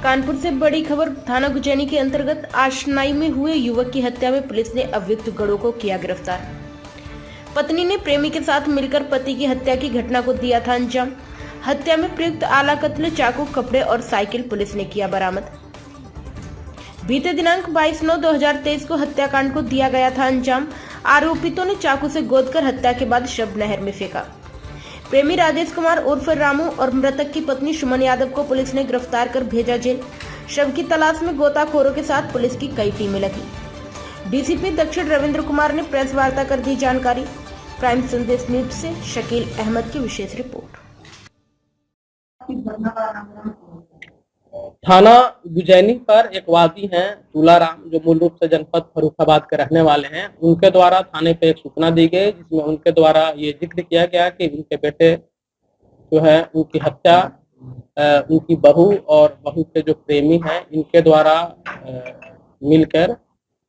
कानपुर से बड़ी खबर। थाना गुजैनी के अंतर्गत आशनाई में हुए युवक की हत्या में पुलिस ने अभियुक्त गड़ों को किया गिरफ्तार। पत्नी ने प्रेमी के साथ मिलकर पति की हत्या की घटना को दिया था अंजाम। हत्या में प्रयुक्त आला कत्ल, चाकू, कपड़े और साइकिल पुलिस ने किया बरामद। बीते दिनांक 22/9/2023 को हत्याकांड को दिया गया था अंजाम। आरोपितों ने चाकू से गोदकर हत्या के बाद शव नहर में फेंका। प्रेमी राजेश कुमार उर्फ रामू और मृतक की पत्नी सुमन यादव को पुलिस ने गिरफ्तार कर भेजा जेल। शव की तलाश में गोताखोरों के साथ पुलिस की कई टीमें लगी। डीसीपी दक्षिण रविंद्र कुमार ने प्रेस वार्ता कर दी जानकारी। प्राइम संदेश न्यूज से शकील अहमद की विशेष रिपोर्ट। थाना गुजैनी पर एक वादी हैं तुलाराम, जो मूल रूप से जनपद फर्रुखाबाद के रहने वाले हैं। उनके द्वारा थाने पे एक सूचना दी गई, जिसमें उनके द्वारा ये जिक्र किया गया कि उनके बेटे जो है उनकी हत्या उनकी बहू और बहू के जो प्रेमी हैं इनके द्वारा मिलकर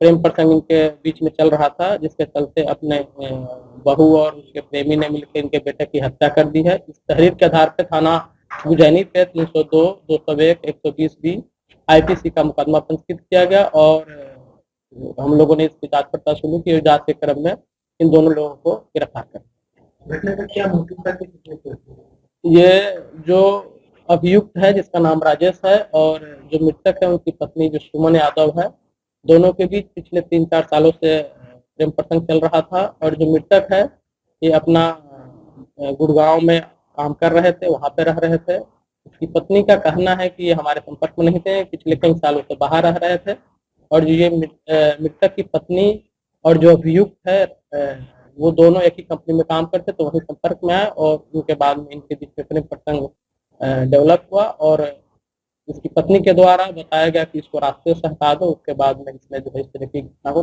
प्रेम प्रसंग इनके बीच में चल रहा था, जिसके चलते अपने बहू और उसके प्रेमी ने मिलकर इनके बेटे की हत्या कर दी है। इस तहरीर के आधार पर थाना गुजैनी पे 302, 201, 120B IPC का मुकदमा पंजीकृत किया गया और हम लोगों ने इसकी जांच पड़ताल शुरू की और जांच के क्रम में इन दोनों लोगों को गिरफ्तार कर। घटना का क्या मोटिव था? ये जो अभियुक्त है जिसका नाम राजेश है और जो मृतक है उनकी पत्नी जो सुमन यादव है, दोनों के बीच पिछले 3-4 सालों से प्रेम प्रसंग चल रहा था। और जो मृतक है ये अपना गुड़गांव में काम कर रहे थे, वहां पे रह रहे थे। उसकी पत्नी का कहना है कि ये हमारे संपर्क में नहीं थे, पिछले कई सालों से बाहर रह रहे थे। और जो ये मृतक की पत्नी और जो अभियुक्त है वो दोनों एक ही कंपनी में काम करते, तो वही संपर्क में आए और उनके बाद में इनके बीच में प्रेम प्रसंग डेवलप हुआ और उसकी पत्नी के द्वारा बताया गया कि इसको रास्ते से हटा दो। उसके बाद में इसने जो है इस तरह की घटना को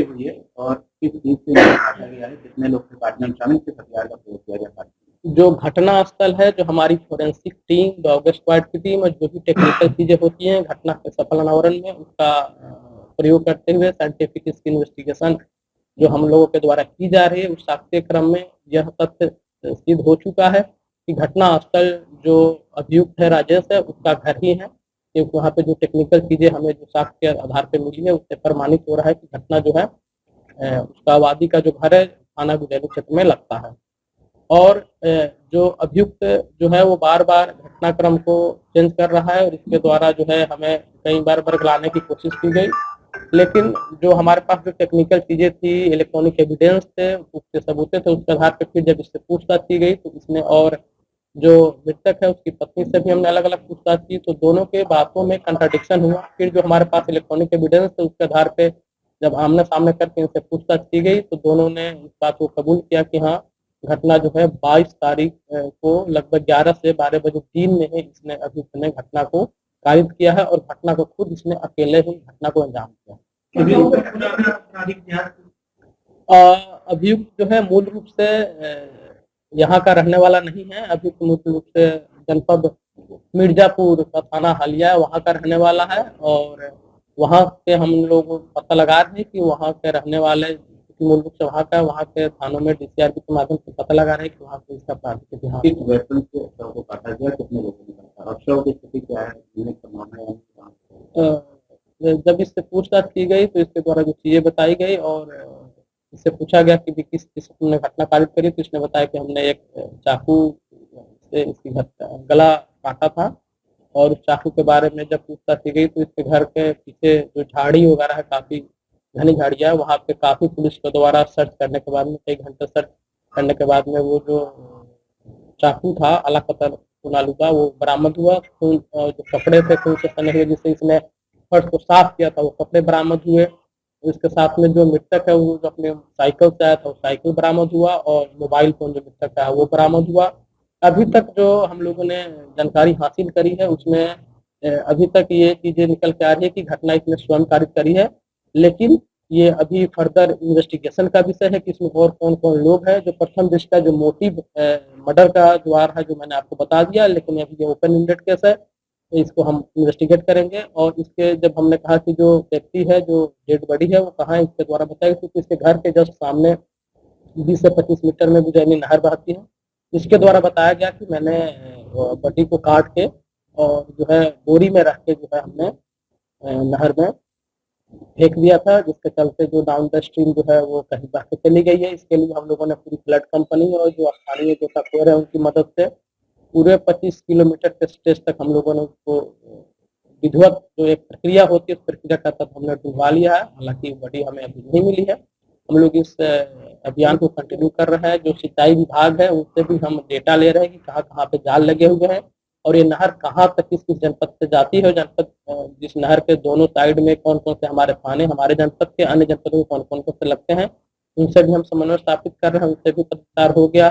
हुई है और किस चीज से काटा गया है, कितने लोग के काटने में शामिल, किस हथियार का प्रयोग किया गया? जो घटना स्थल है, जो हमारी फोरेंसिक टीम, डॉग स्क्वाड की टीम और जो भी टेक्निकल चीजें होती हैं घटना के सफल अनावरण में, उसका प्रयोग करते हुए साइंटिफिक इसकी इन्वेस्टिगेशन जो हम लोगों के द्वारा की जा रही है, उस साक्ष्य क्रम में यह तथ्य सिद्ध हो चुका है कि घटना स्थल जो अभियुक्त है राजेश है उसका घर ही है, क्योंकि वहाँ पे जो टेक्निकल चीजें हमें जो साक्ष्य के आधार पे मिली है उससे प्रमाणित हो रहा है कि घटना जो है उसका वादी का जो घर है थाना गुजैनी क्षेत्र में लगता है। और जो अभियुक्त जो है वो बार बार घटनाक्रम को चेंज कर रहा है और इसके द्वारा जो है हमें कई बार बरगलाने की कोशिश की गई, लेकिन जो हमारे पास जो टेक्निकल चीजें थी, इलेक्ट्रॉनिक एविडेंस थे, उसके सबूत थे, उसके आधार पर फिर जब इससे पूछताछ की गई तो इसने और जो मृतक है उसकी पत्नी से भी हमने अलग अलग पूछताछ की, तो दोनों के बातों में कंट्राडिक्शन हुआ। फिर जो हमारे पास इलेक्ट्रॉनिक एविडेंस थे उसके आधार पे जब आमने सामने करके इनसे पूछताछ की गई तो दोनों ने इस बात को कबूल किया कि हाँ घटना जो है 22 तारीख को लगभग 11 से 12 बजे दिन में इसने अभियुक्त ने घटना को कारित किया है और घटना को खुद इसने अकेले ही घटना को अंजाम दिया। अभियुक्त जो है मूल रूप से यहाँ का रहने वाला नहीं है। अभियुक्त मूल रूप से जनपद मिर्जापुर का थाना हलिया वहाँ का रहने वाला है और वहाँ से हम लोग पता लगा रहे हैं कि वहाँ के रहने वाले मूल रूप से वहाँ के थानों में DCRB के माध्यम से पता लगा रहे हैं कि वहाँ पे इसका प्राथमिक इतिहास। किस वेपन से शव को काटा गया, कितने लोगों ने काटा और शव की स्थिति क्या है? जब इससे पूछताछ की गई तो इसके द्वारा जो चीजें बताई गई और इससे पूछा गया कि किस किस ने घटना कारित करी, तो इसने बताया कि हमने एक चाकू से इसकी गला काटा था। और उस चाकू के बारे में जब पूछताछ की गई तो इसके घर के पीछे जो झाड़ी वगैरह है, काफी घनी झाड़ियाँ है, वहाँ पे काफी पुलिस के द्वारा सर्च करने के बाद में कई घंटे सर्च करने के बाद में वो जो चाकू था आला कत्ल कुनालू का वो बरामद हुआ। खून जो कपड़े थे खून से सने हुए जिससे इसने फर्श को साफ किया था वो कपड़े बरामद हुए। इसके साथ में जो मृतक है वो जो अपने साइकिल से आया था वो साइकिल बरामद हुआ और मोबाइल फोन जो मृतक का है वो बरामद हुआ। अभी तक जो हम लोगों ने जानकारी हासिल करी है उसमें अभी तक ये चीजें निकल के आ रही है कि घटना इसने स्वयं कारित करी है, लेकिन ये अभी फर्दर इन्वेस्टिगेशन का विषय है कि इसमें और कौन कौन लोग हैं। जो प्रथम दृष्टि का जो मोटिव मर्डर का जो आ रहा है जो मैंने आपको बता दिया, लेकिन अभी ये ओपन एंडेड केस है, तो इसको हम इन्वेस्टिगेट करेंगे। और इसके जब हमने कहा कि जो व्यक्ति है जो डेड बॉडी है वो कहाँ है, इसके द्वारा बताया क्योंकि इसके घर के जस्ट सामने 20 से 25 मीटर में गुजैनी नहर बहती है। इसके द्वारा बताया गया कि मैंने बॉडी को काट के और जो है बोरी में रख के जो है हमने नहर में फेंक दिया था, जिसके चलते जो डाउन द स्ट्रीम जो है वो कहीं बह के चली गई है। इसके लिए हम लोगों ने पूरी फ्लड कंपनी और जो स्थानीय जो तत्वर है उनकी मदद से पूरे 25 किलोमीटर के स्ट्रेच तक हम लोगों ने उसको विधिवत जो एक प्रक्रिया होती है उस प्रक्रिया का तक हमने डुबा लिया है। हालांकि बॉडी हमें अभी नहीं मिली है। हम लोग इस अभियान को कंटिन्यू कर रहे हैं। जो सिंचाई विभाग है उनसे भी हम डेटा ले रहे हैं कि कहाँ कहाँ पे जाल लगे हुए हैं और ये नहर कहाँ तक किस किस जनपद से जाती है। जनपद जिस नहर के दोनों साइड में कौन कौन से हमारे थाने हमारे जनपद के, अन्य जनपदों में कौन कौन से लगते हैं, उनसे भी हम समन्वय स्थापित कर रहे हैं। उनसे भी पत्रकार हो गया है।